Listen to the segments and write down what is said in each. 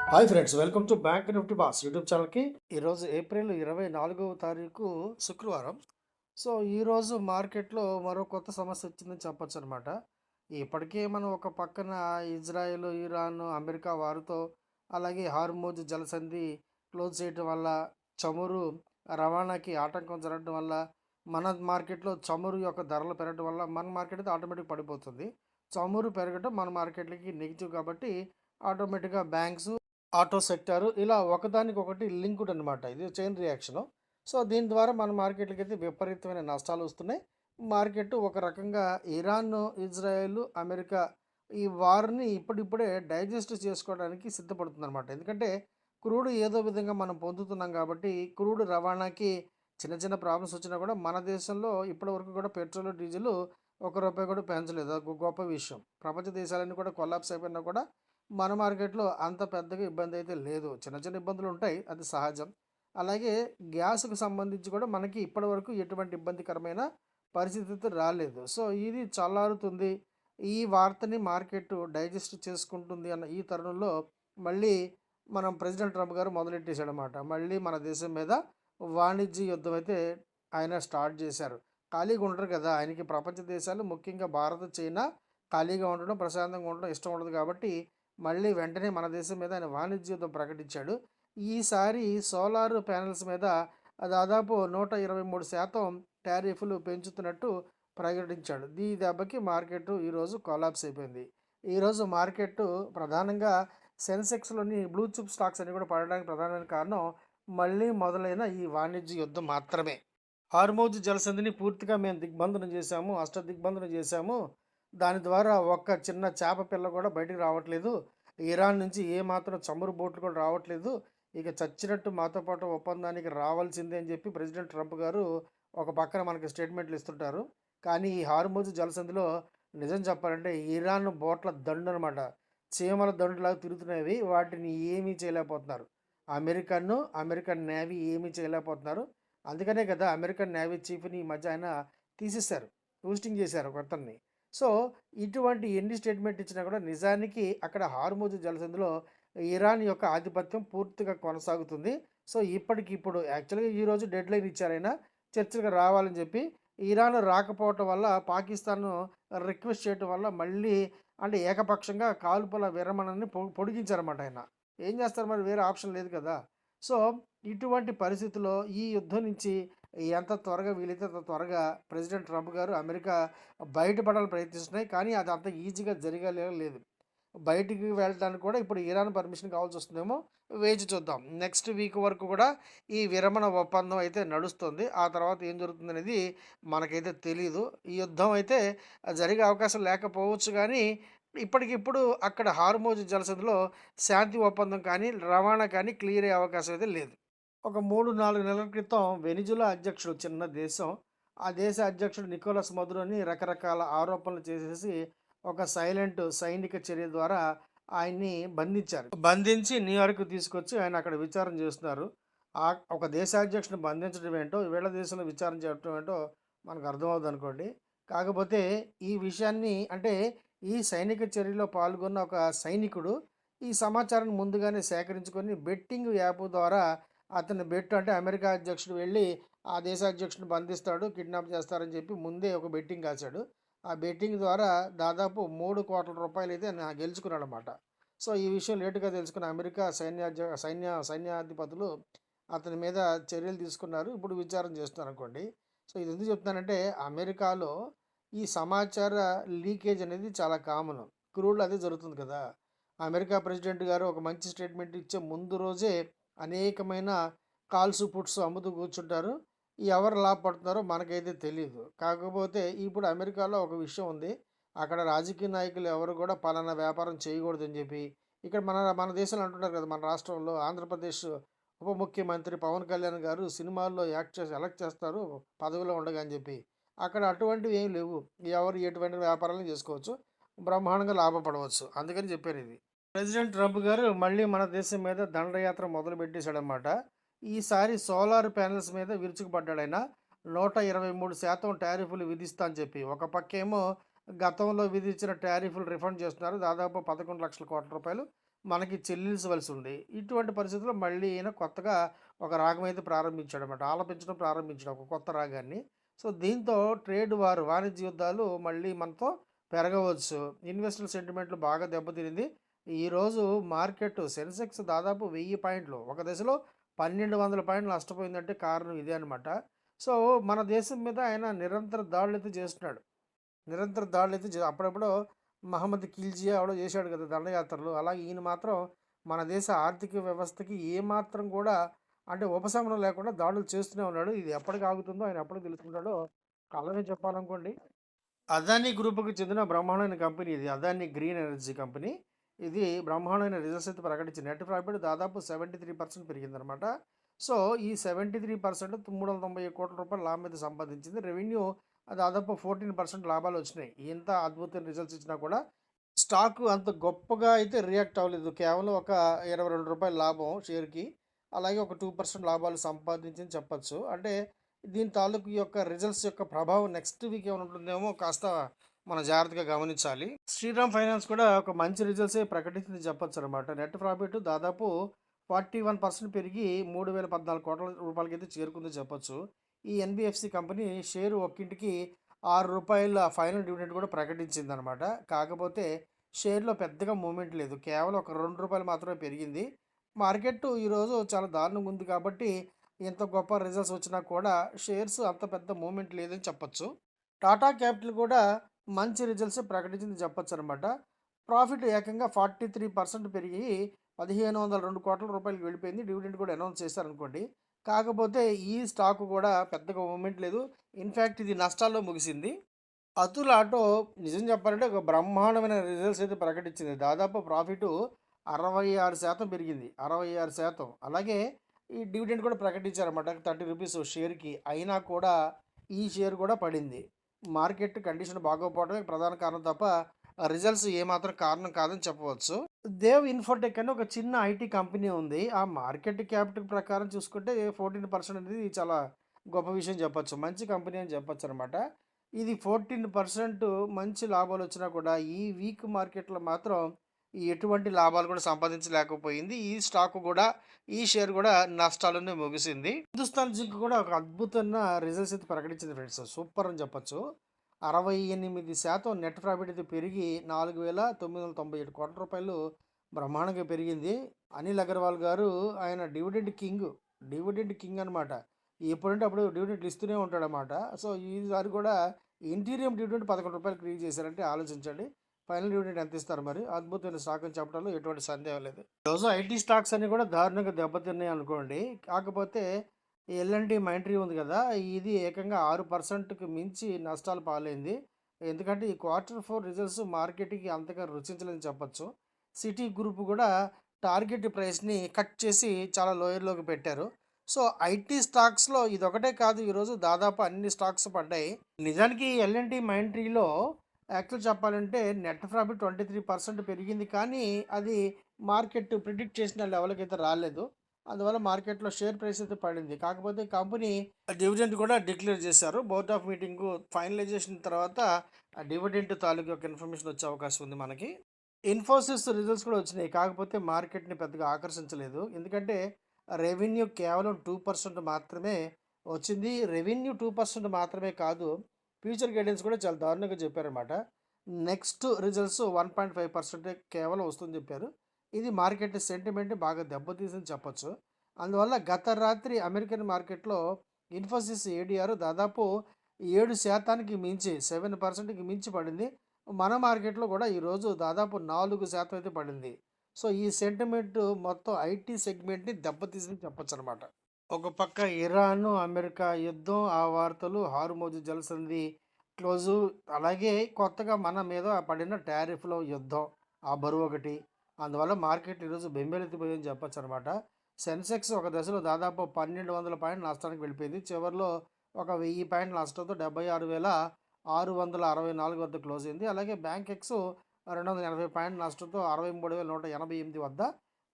Hi friends, welcome to bank Nifty boss YouTube ఛానల్కి. ఈరోజు April 24వ తారీఖు శుక్రవారం. సో ఈరోజు మార్కెట్లో మరో కొత్త సమస్య వచ్చిందని చెప్పొచ్చు అనమాట. ఇప్పటికే మనం ఒక పక్కన ఇజ్రాయెల్, ఇరాన్, అమెరికా వారితో, అలాగే హార్మోజ్ జలసంధి క్లోజ్ చేయడం వల్ల, చమురు రవాణాకి ఆటంకం జరగడం వల్ల, మన మార్కెట్లో చమురు యొక్క ధరలు పెరగడం వల్ల మన మార్కెట్ అయితే ఆటోమేటిక్ పడిపోతుంది. చమురు పెరగడం మన మార్కెట్లకి నెగిటివ్ కాబట్టి ఆటోమేటిక్గా బ్యాంక్స్, ఆటో సెక్టారు ఇలా ఒకదానికొకటి లింక్డ్ అనమాట. ఇది చైన్ రియాక్షను. సో దీని ద్వారా మన మార్కెట్లకి అయితే విపరీతమైన నష్టాలు వస్తున్నాయి. మార్కెట్ ఒక రకంగా ఇరాన్, ఇజ్రాయెల్, అమెరికా ఈ వార్ని ఇప్పుడిప్పుడే డైజెస్ట్ చేసుకోవడానికి సిద్ధపడుతుందన్నమాట. ఎందుకంటే క్రూడ్ ఏదో విధంగా మనం పొందుతున్నాం కాబట్టి క్రూడ్ రవాణాకి చిన్న చిన్న ప్రాబ్లమ్స్ వచ్చినా కూడా మన దేశంలో ఇప్పటివరకు కూడా పెట్రోల్, డీజిల్ ₹1 కూడా పెంచలేదు. అది ఒక గొప్ప విషయం. ప్రపంచ దేశాలన్నీ కూడా కొలాప్స్ అయిపోయినా కూడా మన మార్కెట్‌లో అంత పెద్దగా ఇబ్బందయితే లేదు. చిన్న చిన్న ఇబ్బందులుంటాయి. అది సహజం. అలాగే గ్యాస్‌కి సంబంధించి కూడా మనకి ఇప్పటివరకు ఎటువంటి ఇబ్బందికరమైన పరిస్థితి అయితే రాలేదు. సో, ఇది చల్లారుతుంది. ఈ వార్తని మార్కెట్ డైజెస్ట్ చేసుకుంటుంది అన్న ఈ తరుణంలో మళ్ళీ మనం ప్రెసిడెంట్ ట్రంప్ గారు మొదలెట్టేసాడనమాట. మళ్ళీ మన దేశం మీద వాణిజ్య యుద్ధం అయితే ఆయన స్టార్ట్ చేశారు. ఖాళీగా ఉండరు కదా! ఆయనకి ప్రపంచ దేశాలు ముఖ్యంగా భారత్, చైనా ఖాళీగా ఉండడం, ప్రశాంతంగా ఉండడం ఇష్టం ఉండదు కాబట్టి మళ్ళీ వెంటనే మన దేశం మీద ఆయన వాణిజ్య యుద్ధం ప్రకటించాడు. ఈసారి సోలార్ ప్యానెల్స్ మీద దాదాపు 123% టారిఫ్‌లు పెంచుతున్నట్టు ప్రకటించాడు. ఈ దెబ్బకి మార్కెట్ ఈరోజు కొలాప్స్ అయిపోయింది. ఈరోజు మార్కెట్ ప్రధానంగా సెన్సెక్స్‌లోని బ్లూ చిప్ స్టాక్స్ అన్నీ కూడా పడడానికి ప్రధానమైన కారణం మళ్ళీ మొదలైన ఈ వాణిజ్య యుద్ధం మాత్రమే. హార్మోజ్ జలసంధిని పూర్తిగా మేము దిగ్బంధనం చేశాము. దిగ్బంధనం చేశాము. దాని ద్వారా ఒక్క చిన్న చేప పిల్ల కూడా బయటికి రావట్లేదు. ఇరాన్ నుంచి ఏమాత్రం చమురు బోట్లు కూడా రావట్లేదు. ఇక చచ్చినట్టు మాతో పాటు ఒప్పందానికి రావాల్సిందే అని చెప్పి ప్రెసిడెంట్ ట్రంప్ గారు ఒక పక్కన మనకి స్టేట్మెంట్లు ఇస్తుంటారు. కానీ ఈ హార్మోజ్ జలసంధిలో నిజం చెప్పాలంటే ఇరాన్ బోట్ల దండనమాట. చీమల దండులాగా తిరుగుతున్నవి. వాటిని ఏమీ చేయలేకపోతున్నారు. అమెరికన్ నేవీ ఏమీ చేయలేకపోతున్నారు. అందుకనే కదా అమెరికన్ నేవీ చీఫ్‌ని ఈ మధ్య ఆయన తీసేశారు. పోస్టింగ్ చేశారు ఒకతన్ని. సో, ఇటువంటి ఎన్ని స్టేట్మెంట్ ఇచ్చినా కూడా నిజానికి అక్కడ హార్మోజ్ జలసంధిలో ఇరాన్ యొక్క ఆధిపత్యం పూర్తిగా కొనసాగుతుంది. సో, ఇప్పటికిప్పుడు యాక్చువల్‌గా ఈరోజు డెడ్‌లైన్ ఇచ్చారాయన చర్చలకు రావాలని చెప్పి. ఇరాన్ రాకపోవటం వల్ల పాకిస్తాన్‌ను రిక్వెస్ట్ చేయటం వల్ల మళ్ళీ అంటే ఏకపక్షంగా కాల్పుల విరమణని పొడిగించారన్నమాట ఆయన. ఏం చేస్తారు మరి వేరే ఆప్షన్ లేదు కదా! సో, ఇటువంటి పరిస్థితిలో ఈ యుద్ధం నుంచి ఎంత త్వరగా వీలైతే అంత త్వరగా ప్రెసిడెంట్ ట్రంప్ గారు అమెరికా బయటపడాలని ప్రయత్నిస్తున్నాయి. కానీ అది అంత ఈజీగా జరగాలేలా లేదు. బయటికి వెళ్ళడానికి కూడా ఇప్పుడు ఇరాన్ పర్మిషన్ కావాల్సి వస్తుందేమో వేచి చూద్దాం. నెక్స్ట్ వీక్ వరకు కూడా ఈ విరమణ ఒప్పందం అయితే నడుస్తుంది. ఆ తర్వాత ఏం జరుగుతుందనేది మనకైతే తెలీదు. ఈ యుద్ధం అయితే జరిగే అవకాశం లేకపోవచ్చు గానీ, ఇప్పటికిప్పుడు అక్కడ హార్మోజ్ జలసంధిలో శాంతి ఒప్పందం కానీ, రవాణా కానీ క్లియర్ అయ్యే అవకాశం అయితే లేదు. ఒక 3, 4 నెలల క్రితం వెనిజులా అధ్యక్షుడు, చిన్న దేశం. ఆ దేశ అధ్యక్షుడు నికోలస్ మదురోని రకరకాల ఆరోపణలు చేసేసి ఒక సైలెంట్ సైనిక చర్య ద్వారా ఆయన్ని బంధించారు. బంధించి న్యూయార్క్ తీసుకొచ్చి ఆయన అక్కడ విచారణ చేస్తున్నారు. ఒక దేశాధ్యక్షుడిని బంధించడం ఏంటో, వీళ్ళ దేశంలో విచారణ చేయటం ఏంటో మనకు అర్థమవుతుందనుకోండి. కాకపోతే ఈ విషయాన్ని అంటే ఈ సైనిక చర్యలో పాల్గొన్న ఒక సైనికుడు ఈ సమాచారాన్ని ముందుగానే సేకరించుకొని బెట్టింగ్ యాప్ ద్వారా అతన్ని అంటే అమెరికా అధ్యక్షుడు వెళ్ళి ఆ దేశ అధ్యక్షుడిని బంధిస్తాడు, కిడ్నాప్ చేస్తారని చెప్పి ముందే ఒక బెట్టింగ్ కాశాడు. ఆ బెట్టింగ్ ద్వారా దాదాపు ₹3,00,00,000 అయితే గెలుచుకున్నాడనమాట. సో, ఈ విషయం లేటుగా తెలుసుకున్న అమెరికా సైన్యాధిపతులు అతని మీద చర్యలు తీసుకున్నారు. ఇప్పుడు విచారణ చేస్తున్నారనుకోండి. సో, ఇది ఎందుకు చెప్తున్నానంటే అమెరికాలో ఈ సమాచార లీకేజ్ అనేది చాలా కామన్. క్రూడ్‌లో అదే జరుగుతుంది కదా! అమెరికా ప్రెసిడెంట్ గారు ఒక మంచి స్టేట్మెంట్ ఇచ్చే ముందు రోజే అనేకమైన కాల్స్, పుట్స్ అమ్ముతూ కూర్చుంటారు. ఎవరు లాభపడుతున్నారో మనకైతే తెలీదు. కాకపోతే ఇప్పుడు అమెరికాలో ఒక విషయం ఉంది. అక్కడ రాజకీయ నాయకులు ఎవరు కూడా పలానా వ్యాపారం చేయకూడదని చెప్పి, ఇక్కడ మన మన దేశంలో అంటుంటారు కదా! మన రాష్ట్రంలో ఆంధ్రప్రదేశ్ ఉప ముఖ్యమంత్రి పవన్ కళ్యాణ్ గారు సినిమాల్లో యాక్ట్ చేసి ఎలక్ట్ చేస్తారు పదవిలో ఉండగా అని చెప్పి. అక్కడ అటువంటివి ఏమి లేవు. ఎవరు ఎటువంటి వ్యాపారాలు చేసుకోవచ్చు. బ్రహ్మాండంగా లాభపడవచ్చు. అందుకని చెప్పారిది. ప్రెసిడెంట్ ట్రంప్ గారు మళ్ళీ మన దేశం మీద దండయాత్ర మొదలుపెట్టేశాడనమాట. ఈసారి సోలార్ ప్యానెల్స్ మీద విరుచుకుపడ్డాడాయన. 123% టారిఫ్‌లు విధిస్తా అని చెప్పి. ఒక పక్కేమో గతంలో విధించిన టారిఫ్‌లు రిఫండ్ చేస్తున్నారు. దాదాపు రూ. 11,00,000 కోట్ల. మనకి చెల్లించవలసి ఉంది. ఇటువంటి పరిస్థితుల్లో మళ్ళీ ఈయన కొత్తగా ఒక రాగం అయితే ప్రారంభించాడన్నమాట. ఆలపించడం ప్రారంభించాడు ఒక కొత్త రాగాన్ని. సో, దీంతో ట్రేడ్ వార్ వాణిజ్య యుద్ధాలు మళ్ళీ మనతో పెరగవచ్చు. ఇన్వెస్టర్ సెంటిమెంట్లు బాగా దెబ్బతినింది. ఈరోజు మార్కెట్ సెన్సెక్స్ దాదాపు 1000 పాయింట్లు ఒక దశలో 1200 పాయింట్లు నష్టపోయిందంటే కారణం ఇదే అనమాట. సో, మన దేశం మీద ఆయన నిరంతర దాడులైతే చేస్తున్నాడు. నిరంతర దాడులైతే అప్పుడెప్పుడో మహమ్మద్ ఖిల్జీ ఎవడో చేశాడు కదా దండయాత్రలు. అలాగే ఈయన మాత్రం మన దేశ ఆర్థిక వ్యవస్థకి ఏమాత్రం కూడా అంటే ఉపశమనం లేకుండా దాడులు చేస్తూనే ఉన్నాడు. ఇది ఎప్పటికి ఆగుతుందో ఆయన ఎప్పటికి తెలుసుకుంటాడో కాలమే చెప్పాలనుకోండి. అదానీ గ్రూప్‌కి చెందిన బ్రహ్మాండమైన కంపెనీ ఇది. Adani green energy company. ఇది బ్రహ్మాండమైన రిజల్ట్స్ అయితే ప్రకటించింది. నెట్ ప్రాఫిట్ దాదాపు 73% పెరిగిందనమాట. సో, ఈ 73% ₹391,00,00,000 లాభం అయితే సంపాదించింది. రెవెన్యూ దాదాపు 14% లాభాలొచ్చినాయి. ఇంత అద్భుతమైన రిజల్ట్స్ ఇచ్చినా కూడా స్టాకు అంత గొప్పగా అయితే రియాక్ట్ అవ్వలేదు. కేవలం ఒక రూ. 22 లాభం షేర్‌కి. అలాగే ఒక 2% లాభాలు సంపాదించిందని చెప్పొచ్చు. అంటే దీని తాలూకు యొక్క రిజల్ట్స్ యొక్క ప్రభావం నెక్స్ట్ వీక్ ఏమైనా ఉంటుందేమో కాస్త మనం జాగ్రత్తగా గమనించాలి. శ్రీరామ్ ఫైనాన్స్ కూడా ఒక మంచి రిజల్ట్సే ప్రకటించింది చెప్పొచ్చనమాట. నెట్ ప్రాఫిట్ దాదాపు 41% పెరిగి రూ. 3,014 అయితే చేరుకుందని చెప్పొచ్చు. ఈ ఎన్‌బీఎఫ్‌సి కంపెనీ షేరు ఒక్కింటికి రూ. 6 ఫైనల్ డివిడెండ్ కూడా ప్రకటించిందనమాట. కాకపోతే షేర్‌లో పెద్దగా మూవ్‌మెంట్ లేదు. కేవలం ఒక రూ. 2 మాత్రమే పెరిగింది. మార్కెట్టు ఈరోజు చాలా దారుణంగా ఉంది కాబట్టి ఇంత గొప్ప రిజల్ట్స్ వచ్చినా కూడా షేర్స్ అంత పెద్ద మూవ్‌మెంట్ లేదని చెప్పొచ్చు. టాటా క్యాపిటల్ కూడా మంచి రిజల్ట్సే ప్రకటించింది చెప్పొచ్చనమాట. ప్రాఫిట్ ఏకంగా 43% పెరిగి రూ. 1,502,00,00,000కి వెళ్ళిపోయింది. డివిడెండ్ కూడా అనౌన్స్ చేశారనుకోండి. కాకపోతే ఈ స్టాక్ కూడా పెద్దగా మూవ్‌మెంట్ లేదు. ఇన్‌ఫాక్ట్ ఇది నష్టాల్లో ముగిసింది. అతుల్ ఆటో నిజం చెప్పాలంటే ఒక బ్రహ్మాండమైన రిజల్ట్స్ అయితే ప్రకటించింది. దాదాపు ప్రాఫిటు 66% పెరిగింది. 66%. అలాగే ఈ డివిడెండ్ కూడా ప్రకటించారన్నమాట. రూ. 30 షేర్‌కి. అయినా కూడా ఈ షేర్ కూడా పడింది. మార్కెట్ కండిషన్ బాగోకపోవడమే ప్రధాన కారణం తప్ప రిజల్ట్స్ ఏమాత్రం కారణం కాదని చెప్పవచ్చు. దేవ్ ఇన్ఫోటెక్ అని ఒక చిన్న ఐటీ కంపెనీ ఉంది. ఆ మార్కెట్ క్యాపిటల్ ప్రకారం చూసుకుంటే 14% అనేది చాలా గొప్ప విషయం చెప్పొచ్చు. మంచి కంపెనీ అని చెప్పొచ్చనమాట. ఇది 14% మంచి లాభాలొచ్చినా కూడా ఈ వీక్ మార్కెట్‌లో మాత్రం ఎటువంటి లాభాలు కూడా సంపాదించలేకపోయింది. ఈ స్టాక్ కూడా ఈ షేర్ కూడా నష్టాల్లోనే ముగిసింది. హిందుస్థాన్ జింక్ కూడా ఒక అద్భుతమైన రిజల్ట్స్ అయితే ప్రకటించింది ఫ్రెండ్స్. సూపర్ అని చెప్పొచ్చు. 68% నెట్ ప్రాఫిట్ అయితే పెరిగి రూ. 4,997,00,00,000 బ్రహ్మాండంగా పెరిగింది. అనిల్ అగర్వాల్ గారు ఆయన డివిడెండ్ కింగ్ అనమాట. ఎప్పుడంటే అప్పుడు డివిడెండ్‌లు ఇస్తూనే ఉంటాడనమాట. సో, ఈసారి కూడా ఇంటీరియం డివిడెండ్ రూ. 11 క్రియేట్ చేశారంటే ఆలోచించండి. ఫైనల్ డివిడెండ్ ఎంత ఇస్తారు మరి? అద్భుతమైన స్టాక్ అని చెప్పడంలో ఎటువంటి సందేహం లేదు. ఈరోజు ఐటీ స్టాక్స్ అన్నీ కూడా దారుణంగా దెబ్బతిన్నాయి అనుకోండి. కాకపోతే ఎల్ఎన్‌టీ మైంట్రీ ఉంది కదా! ఇది ఏకంగా 6%కి మించి నష్టాలు పాలైంది. ఎందుకంటే ఈ Q4 రిజల్ట్స్ మార్కెట్‌కి అంతగా రుచించలేదని చెప్పొచ్చు. సిటీ గ్రూప్ కూడా టార్గెట్ ప్రైస్‌ని కట్ చేసి చాలా లోయర్‌లోకి పెట్టారు. సో, ఐటీ స్టాక్స్‌లో ఇదొకటే కాదు ఈరోజు దాదాపు అన్ని స్టాక్స్ పడ్డాయి. నిజానికి ఎల్ఎన్‌టీ మైంట్రీలో యాక్చువల్ చెప్పాలంటే నెట్ ప్రాఫిట్ 23% పెరిగింది. కానీ అది మార్కెట్ ప్రిడిక్ట్ చేసిన లెవెల్‌కైతే రాలేదు. అందువల్ల మార్కెట్‌లో షేర్ ప్రైస్ అయితే పడింది. కాకపోతే కంపెనీ డివిడెండ్ కూడా డిక్లేర్ చేశారు. బోర్డ్ ఆఫ్ మీటింగు ఫైనలైజేషన్ తర్వాత ఆ డివిడెండ్ తాలూకు యొక్క ఇన్ఫర్మేషన్ వచ్చే అవకాశం ఉంది మనకి. ఇన్ఫోసిస్ రిజల్ట్స్ కూడా వచ్చినాయి. కాకపోతే మార్కెట్‌ని పెద్దగా ఆకర్షించలేదు. ఎందుకంటే రెవెన్యూ కేవలం 2% మాత్రమే వచ్చింది. రెవెన్యూ 2% మాత్రమే కాదు. ఫ్యూచర్ గైడెన్స్ కూడా చాలా దారుణంగా చెప్పారనమాట. నెక్స్ట్ రిజల్ట్స్ 1.5% కేవలం వస్తుందని చెప్పారు. ఇది మార్కెట్ సెంటిమెంట్‌ని బాగా దెబ్బతీసిందని చెప్పొచ్చు. అందువల్ల గత రాత్రి అమెరికన్ మార్కెట్‌లో ఇన్ఫోసిస్ ఏడీఆర్ దాదాపు 7% మించి 7%కి మించి పడింది. మన మార్కెట్‌లో కూడా ఈరోజు దాదాపు 4% అయితే పడింది. సో, ఈ సెంటిమెంట్ మొత్తం ఐటీ సెగ్మెంట్‌ని దెబ్బతీసిందని చెప్పొచ్చనమాట. ఒక పక్క ఇరాను, అమెరికా యుద్ధం, ఆ వార్తలు, హార్మోజు జలసంధి క్లోజు, అలాగే కొత్తగా మన మీద పడిన టారిఫ్‌లో యుద్ధం, ఆ బరువొకటి. అందువల్ల మార్కెట్ ఈరోజు బెంబేలెత్తిపోయిందని చెప్పొచ్చనమాట. సెన్సెక్స్ ఒక దశలో దాదాపు 1,200 పాయింట్ల నష్టానికి వెళ్ళిపోయింది. చివర్లో ఒక 1000 పాయింట్ల నష్టంతో 76,664 వద్ద క్లోజ్ అయింది. అలాగే బ్యాంక్ ఎక్స్ 280 పాయింట్ల నష్టంతో 63,188 వద్ద.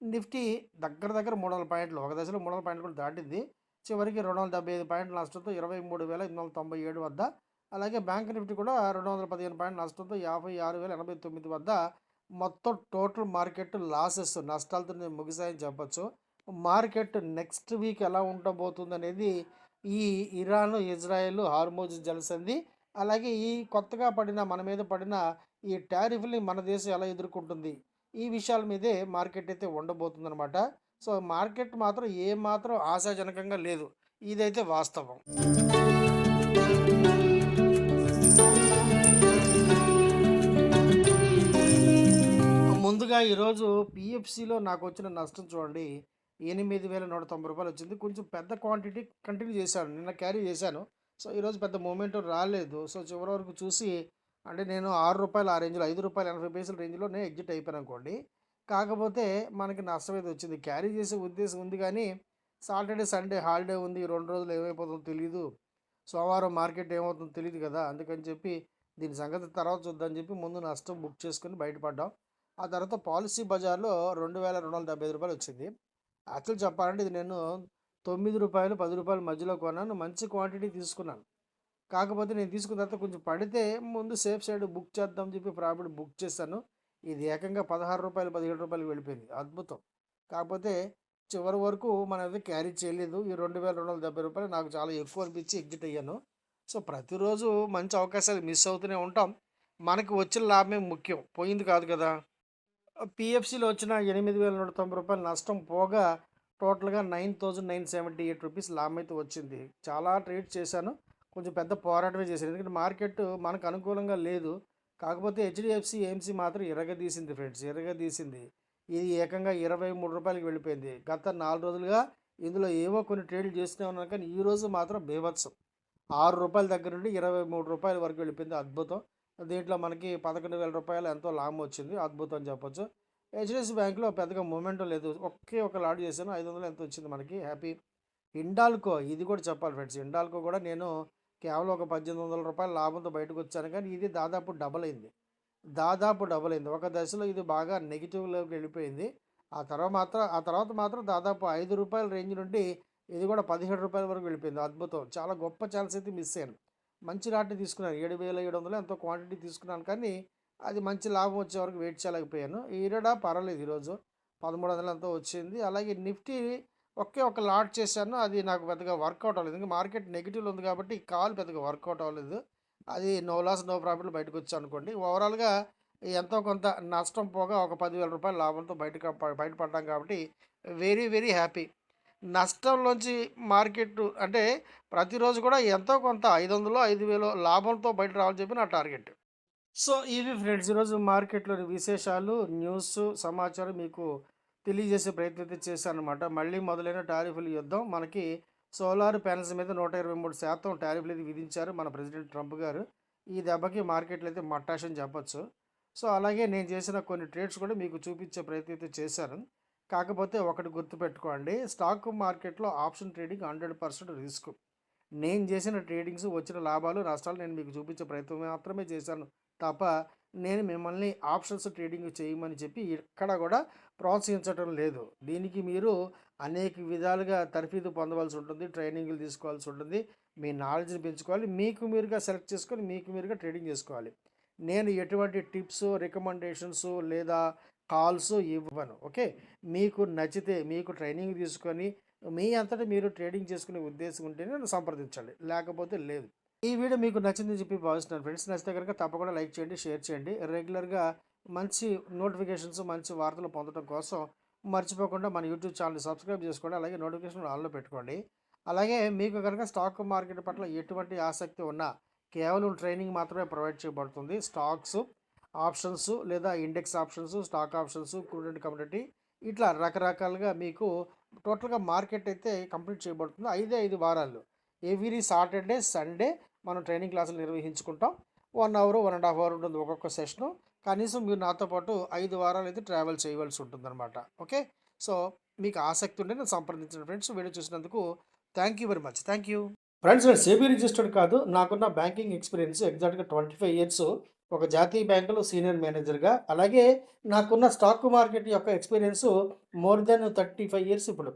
నిఫ్టీ దగ్గర దగ్గర 300 పాయింట్లు. ఒక దశలో 300 పాయింట్లు కూడా దాటింది. చివరికి 275 పాయింట్ల నష్టంతో 23,897 వద్ద. అలాగే బ్యాంక్ నిఫ్టీ కూడా 215 పాయింట్ల నష్టంతో 56,089 వద్ద మొత్తం టోటల్ మార్కెట్ లాసెస్ నష్టాలతో ముగిసాయని చెప్పొచ్చు. మార్కెట్ నెక్స్ట్ వీక్ ఎలా ఉండబోతుందనేది ఈ ఇరాన్, ఇజ్రాయెల్, హార్మోజ్ జలసంధి అలాగే ఈ కొత్తగా పడిన మన మీద పడిన ఈ టారిఫ్‌ని మన దేశం ఎలా ఎదుర్కొంటుంది? ఈ విషయాల మీదే మార్కెట్ అయితే ఉండబోతుందనమాట. సో, మార్కెట్ మాత్రం ఏమాత్రం ఆశాజనకంగా లేదు. ఇదైతే వాస్తవం. ముందుగా ఈరోజు పీఎఫ్‌సిలో నాకొచ్చిన నష్టం చూడండి. రూ. 8,190 వచ్చింది. కొంచెం పెద్ద క్వాంటిటీ కంటిన్యూ చేశాను. నిన్న క్యారీ చేశాను. సో, ఈరోజు పెద్ద మొమెంటం రాలేదు. సో, చివరి వరకు చూసి అంటే నేను రూ. 6 ఆ రేంజ్‌లో రూ. 5.80 రేంజ్‌లోనే ఎగ్జిట్ అయిపోయాననుకోండి. కాకపోతే మనకి నష్టమైతే వచ్చింది. క్యారీ చేసే ఉద్దేశం ఉంది గానీ, సాటర్‌డే, సండే హాలిడే ఉంది. ఈ 2 రోజులు ఏమైపోతుందో తెలీదు. సోమవారం మార్కెట్ ఏమవుతుందో తెలీదు కదా! అందుకని చెప్పి దీని సంగతి తర్వాత చూద్దామని చెప్పి ముందు నష్టం బుక్ చేసుకొని బయటపడ్డాం. ఆ తర్వాత పాలసీ బజార్‌లో రూ. 2,275 వచ్చింది. యాక్చువల్ చెప్పాలంటే ఇది నేను రూ. 9, రూ. 10 మధ్యలో కొన్నాను. మంచి క్వాంటిటీ తీసుకున్నాను. కాకపోతే నేను తీసుకున్న తర్వాత కొంచెం పడితే ముందు సేఫ్ సైడ్ బుక్ చేద్దాం అని చెప్పి ప్రాఫిట్ బుక్ చేశాను. ఇది ఏకంగా రూ. 16, రూ. 17 వెళ్ళిపోయింది. అద్భుతం. కాకపోతే చివరి వరకు మనమైతే క్యారీ చేయలేదు. ఈ రూ. 2,270 నాకు చాలా ఎక్కువ అనిపించి ఎగ్జిట్ అయ్యాను. సో, ప్రతిరోజు మంచి అవకాశాలు మిస్ అవుతూనే ఉంటాం. మనకి వచ్చిన లాభమే ముఖ్యం. పోయింది కాదు కదా! పీఎఫ్‌సీలో వచ్చిన రూ. 8,190 నష్టం పోగా టోటల్‌గా రూ. 9,978 లాభం అయితే వచ్చింది. చాలా ట్రేడ్ చేశాను. కొంచెం పెద్ద పోరాటమే చేశాను. ఎందుకంటే మార్కెట్ మనకు అనుకూలంగా లేదు. కాకపోతే హెచ్‌డీఎఫ్‌సీ, ఏఎంసీ మాత్రం ఇరగదీసింది ఫ్రెండ్స్. ఇరగదీసింది. ఇది ఏకంగా రూ. 23కి వెళ్ళిపోయింది. గత 4 రోజులుగా ఇందులో ఏవో కొన్ని ట్రేడ్‌లు చేస్తూనే ఉన్నాను. కానీ ఈరోజు మాత్రం బీభత్సం. రూ. 6 దగ్గర నుండి రూ. 23 వరకు వెళ్ళిపోయింది. అద్భుతం. దీంట్లో మనకి రూ. 11,000 ఎంతో లాభం వచ్చింది. అద్భుతం అని చెప్పొచ్చు. హెచ్‌డీఎఫ్‌సీ బ్యాంక్‌లో పెద్దగా మొమెంటం లేదు. ఒకే ఒక లాట్ చేశాను. 500 ఎంతో వచ్చింది మనకి హ్యాపీ. హిండాల్కో ఇది కూడా చెప్పాలి ఫ్రెండ్స్. హిండాల్కో కూడా నేను కేవలం ఒక రూ. 1,800 లాభంతో బయటకొచ్చాను. కానీ ఇది దాదాపు డబల్ అయింది. దాదాపు డబల్ అయింది. ఒక దశలో ఇది బాగా నెగెటివ్‌లోకి వెళ్ళిపోయింది. ఆ తర్వాత మాత్రం దాదాపు రూ. 5 రేంజ్ నుండి ఇది కూడా రూ. 17 వరకు వెళ్ళిపోయింది. అద్భుతం. చాలా గొప్ప ఛాన్స్ అయితే మిస్ అయ్యాను. మంచి లాటే తీసుకున్నాను. 7,700 ఎంతో క్వాంటిటీ తీసుకున్నాను. కానీ అది మంచి లాభం వచ్చే వరకు వెయిట్ చేయలేకపోయాను. ఈరడ పర్వాలేదు ఈరోజు. 1300 ఎంతో వచ్చింది. అలాగే నిఫ్టీ ఒకే ఒక లాట్ చేశాను. అది నాకు పెద్దగా వర్కౌట్ అవ్వలేదు. ఇంకా మార్కెట్ నెగెటివ్‌లో ఉంది కాబట్టి ఈ కాల్ పెద్దగా వర్కౌట్ అవ్వలేదు. అది నో లాస్ నో ప్రాఫిట్‌లో బయటకొచ్చాననుకోండి. ఓవరాల్‌గా ఎంతో కొంత నష్టం పోగా ఒక రూ. 10,000 లాభంతో బయటపడ్డాం కాబట్టి వెరీ, వెరీ హ్యాపీ. నష్టంలోంచి మార్కెట్ అంటే ప్రతిరోజు కూడా ఎంతో కొంత 500, 5,000 లాభంతో బయట రావాలని చెప్పి నా టార్గెట్. సో, ఇవి ఫ్రెండ్స్ ఈరోజు మార్కెట్‌లోని విశేషాలు, న్యూస్, సమాచారం మీకు తెలియజేసే ప్రయత్నం అయితే చేశాననమాట. మళ్ళీ మొదలైన టారిఫ్‌ల యుద్ధం. మనకి సోలార్ ప్యానెల్స్ మీద 123% టారిఫ్‌లు అయితే విధించారు మన ప్రెసిడెంట్ ట్రంప్ గారు. ఈ దెబ్బకి మార్కెట్‌లు అయితే మట్టాషని చెప్పొచ్చు. సో, అలాగే నేను చేసిన కొన్ని ట్రేడ్స్ కూడా మీకు చూపించే ప్రయత్నం అయితే చేశాను. కాకపోతే ఒకటి గుర్తుపెట్టుకోండి. స్టాక్ మార్కెట్‌లో ఆప్షన్ ట్రేడింగ్ 100% రిస్క్. నేను చేసిన ట్రేడింగ్స్ వచ్చిన లాభాలు, నష్టాలు నేను మీకు చూపించే ప్రయత్నం మాత్రమే చేశాను తప్ప, నేను మిమ్మల్ని ఆప్షన్స్ ట్రేడింగ్ చేయమని చెప్పి ఎక్కడ కూడా ప్రోత్సహించటం లేదు. దీనికి మీరు అనేక విధాలుగా తర్ఫీదు పొందవలసి ఉంటుంది. ట్రైనింగ్‌లు తీసుకోవాల్సి ఉంటుంది. మీ నాలెడ్జ్‌ని పెంచుకోవాలి. మీకు మీరుగా సెలెక్ట్ చేసుకొని మీకు మీరుగా ట్రేడింగ్ చేసుకోవాలి. నేను ఎటువంటి టిప్స్, రికమెండేషన్స్ లేదా కాల్స్ ఇవ్వను. ఓకే. మీకు నచ్చితే మీకు ట్రైనింగ్ తీసుకొని మీ అంతటా మీరు ట్రేడింగ్ చేసుకునే ఉద్దేశం ఉంటేనే నన్ను సంప్రదించండి. లేకపోతే లేదు. ఈ వీడియో మీకు నచ్చిందని చెప్పి భావిస్తున్నాను ఫ్రెండ్స్. నచ్చితే కనుక తప్పకుండా లైక్ చేయండి, షేర్ చేయండి. రెగ్యులర్‌గా మంచి నోటిఫికేషన్స్, మంచి వార్తలు పొందడం కోసం మర్చిపోకుండా మన యూట్యూబ్ ఛానల్‌ని సబ్స్క్రైబ్ చేసుకోండి. అలాగే నోటిఫికేషన్ ఆన్‌లో పెట్టుకోండి. అలాగే మీకు గనుక స్టాక్ మార్కెట్ పట్ల ఎటువంటి ఆసక్తి ఉన్నా కేవలం ట్రైనింగ్ మాత్రమే ప్రొవైడ్ చేయబడుతుంది. స్టాక్స్, ఆప్షన్స్ లేదా index options, stock options, crude and commodity ఇట్లా రకరకాలుగా మీకు టోటల్‌గా మార్కెట్ అయితే కంప్లీట్ చేయబడుతుంది. 5 వారాలు. ఎవ్రీ సాటర్‌డే, సండే మనం ట్రైనింగ్ క్లాసులు నిర్వహించుకుంటాం. 1 అవర్, 1 ½ అవర్ ఉంటుంది ఒక్కొక్క సెషను. కనీసం మీరు నాతో పాటు 5 వారాలైతే ట్రావెల్ చేయవలసి ఉంటుందన్నమాట. ఓకే. సో, మీకు ఆసక్తి ఉంటే నన్ను సంప్రదించండి ఫ్రెండ్స్. వీడియో చూసినందుకు thank you very much. Thank you. Friends నేను సెబీ రిజిస్టర్డ్ కాదు. నాకున్న బ్యాంకింగ్ ఎక్స్‌పీరియన్స్ ఎగ్జాక్ట్‌గా 25 ఇయర్స్ ఒక జాతీయ బ్యాంకులో సీనియర్ మేనేజర్‌గా. అలాగే నాకున్న స్టాక్ మార్కెట్ యొక్క ఎక్స్‌పీరియన్స్ మోర్ దాన్ 35 ఇయర్స్ ఇప్పుడు.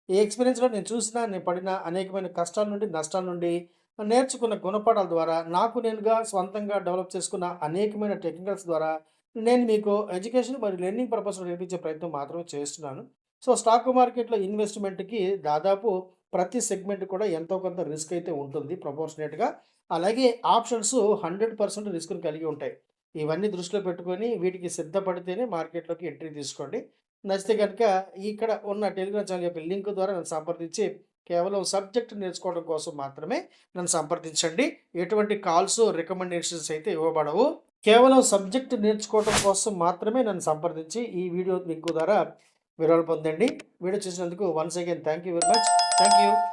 ఈ ఎక్స్‌పీరియన్స్‌లో నేను చూసిన, నేను పడిన అనేకమైన కష్టాల నుండి, నష్టాల నుండి నేర్చుకున్న గుణపాఠాల ద్వారా నాకు నేనుగా స్వంతంగా డెవలప్ చేసుకున్న అనేకమైన టెక్నికల్స్ ద్వారా నేను మీకు ఎడ్యుకేషన్ మరియు లెర్నింగ్ పర్పస్‌లో నేర్పించే ప్రయత్నం మాత్రమే చేస్తున్నాను. సో, స్టాక్ మార్కెట్‌లో ఇన్వెస్ట్‌మెంట్‌కి దాదాపు ప్రతి సెగ్మెంట్ కూడా ఎంతో కొంత రిస్క్ అయితే ఉంటుంది ప్రపోర్షనేట్‌గా. అలాగే ఆప్షన్స్ 100% రిస్క్‌ని కలిగి ఉంటాయి. ఇవన్నీ దృష్టిలో పెట్టుకొని వీటికి సిద్ధపడితేనే మార్కెట్‌లోకి ఎంట్రీ తీసుకోండి. నచ్చితే గనుక ఇక్కడ ఉన్న టెలిగ్రామ్ ఛానల్ యొక్క లింక్ ద్వారా నన్ను సంప్రదించి కేవలం సబ్జెక్ట్ నేర్చుకోవడం కోసం మాత్రమే నన్ను సంప్రదించండి. ఎటువంటి కాల్స్, రికమెండేషన్స్ అయితే ఇవ్వబడవు. కేవలం సబ్జెక్ట్ నేర్చుకోవడం కోసం మాత్రమే నన్ను సంప్రదించి ఈ వీడియో లింకు ద్వారా వివరాలు పొందండి. వీడియో చూసినందుకు once again thank you very much. Thank you.